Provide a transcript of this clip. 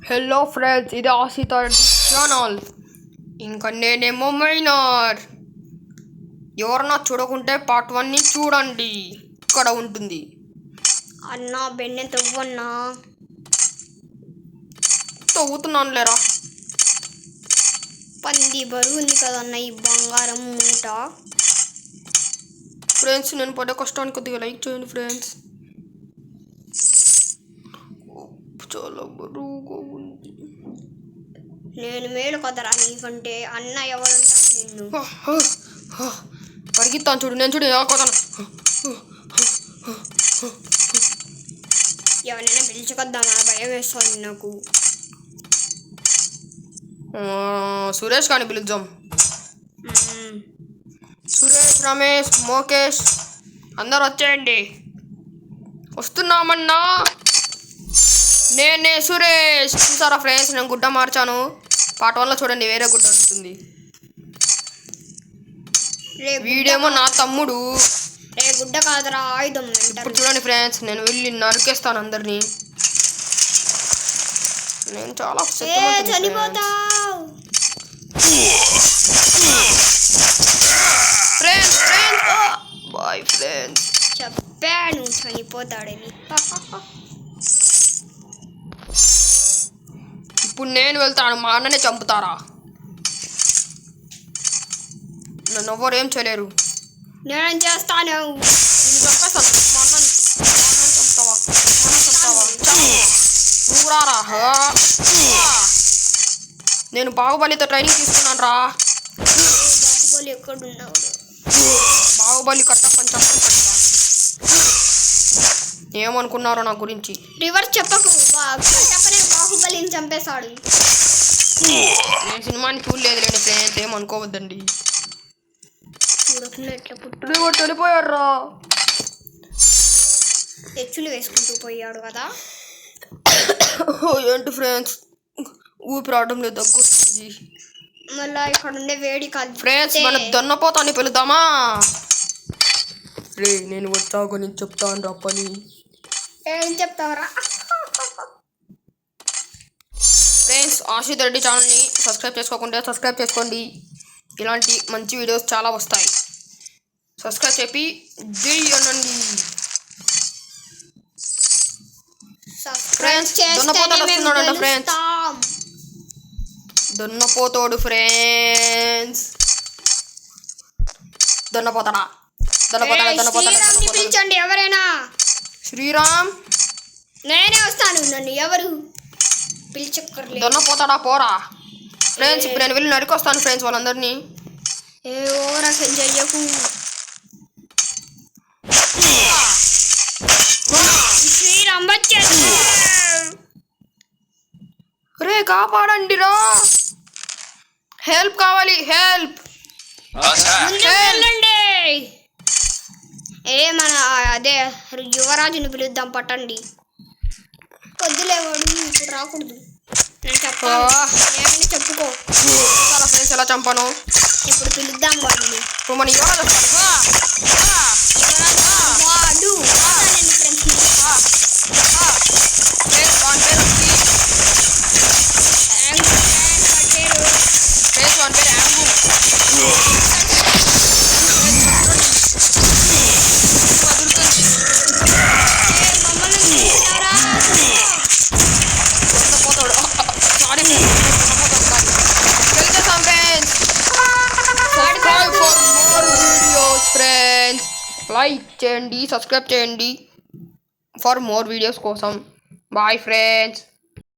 Hello friends, ఇది ఆసిత channel. ఇంకా నేనేమో మైనర్. ఎవరన్నా చూడకుంటే పార్ట్ 1ని చూడండి, ఇక్కడ ఉంటుంది. అన్నా బెన్నె తవ్వన్నా. తవ్వుతున్నాను లేరా. పంది బరువు ఉంది కదన్న ఈ బంగారం మూట. ఫ్రెండ్స్, నేను పడే కష్టానికి కొద్దిగా లైక్ చేయండి ఫ్రెండ్స్. చాలా బరువుగా ఉంది. నేను మేలు కదరా నీకంటే. అన్న ఎవరంటారు నిన్ను? పరిగెత్తాను చూడు, నేను చూడు కొదను. ఎవరైనా పిలుచుకొద్దామా? భయం వేస్తుంది నాకు. సురేష్ కానీ పిలుద్దాం. సురేష్, రమేష్, మోకేష్ అందరు వచ్చేయండి. వస్తున్నామన్నా. నేనే సురేష్. చూసారా ఫ్రెండ్స్, నేను గుడ్డ మార్చాను. పార్ట్ 1లో చూడండి, వేరే గుడ్డ ఉంటుంది. వీడేమో నా తమ్ముడు. గుడ్డ కాదురా, ఆయుధం. ఇప్పుడు చూడండి ఫ్రెండ్స్, నేను వెళ్ళి నరికేస్తాను అందరినీ. నేను చాలా చనిపోతావు ఫ్రెండ్స్. Bye friends. చెప్పాను చనిపోతాడని. ఇప్పుడు నేను వెళ్తాను, మా అన్ననే చంపుతారా? నన్ను ఎవరు ఏం చేయలేరు. నేను చేస్తాను. చంపేస్తాను. మా అన్నని చంపుతావా? నువ్వు రారా. నేను బాహుబలితో ట్రైనింగ్ తీసుకున్నాను రా. బాహుబలి ఎక్కడున్నావు? బాహుబలి కట్టప్పని చంపేస్తాను. ఏమనుకున్నారో నా గురించి? రివర్స్ చెప్పకు. కట్టప్పనే బాహుబలిని చంపేశాడు. నేను సినిమాని చూడలేదులేండి ఫ్రెండ్స్, ఏమనుకోవద్దండి. చూడకుండా ఎట్లా వెళ్ళిపోయారు రా. తెచ్చులు వేసుకుంటూ పోయాడు కదా. ఏంటి ఫ్రెండ్స్, ఊపి రావడం లేదు, దగ్గు వస్తుంది. మళ్ళా ఇక్కడ ఉండే వేడి కాదు ఫ్రెండ్స్. మన దొన్నపోతాన్ని పిలుద్దామా? రే, నేను వచ్చాక నేను చెప్తాను రా పని. ఏం చెప్తావరా? ఫ్రెండ్స్, ఆశిత్ రెడ్డి ఛానల్ని సబ్స్క్రైబ్ చేసుకోకుండా సబ్స్క్రైబ్ చేసుకోండి. ఇలాంటి మంచి వీడియోస్ చాలా వస్తాయి. సబ్స్క్రైబ్ చెప్పి జై అనండి ఫ్రెండ్స్. దొన్నపోతాడు వస్తున్నాడంట ఫ్రెండ్స్. దొన్నపోతాడు ఫ్రెండ్స్. దొన్నపోతాడా? పిలిచండి ఎవరైనా. శ్రీరామ్, నేనే వస్తాను. నన్ను ఎవరు పిలిచక్కర్లేదు. దొన్నపోతాడా? పోరా ఫ్రెండ్స్. ఇప్పుడు నేను వెళ్ళి నరికొస్తాను ఫ్రెండ్స్ వాళ్ళందరినీ. ఏ ఓరా చెయ్యకు. శ్రీరామ్ వచ్చేది. రే, కాపాడండి రా. హెల్ప్ కావాలి, హెల్ప్. మన అదే యువరాజుని పిలుద్దాం, పట్టండి. వద్దులేవాడు ఇప్పుడు రాకూడదు. నేను ఏమైనా చెప్పుకో. ఫ్రెండ్స్, ఎలా చంపాను? ఇప్పుడు పిలుద్దాం వాడిని. ఇప్పుడు మన యువరాజు వాడు లైక్ చేయండి, సబ్స్క్రైబ్ చేయండి ఫర్ మోర్ వీడియోస్ కోసం. Bye friends.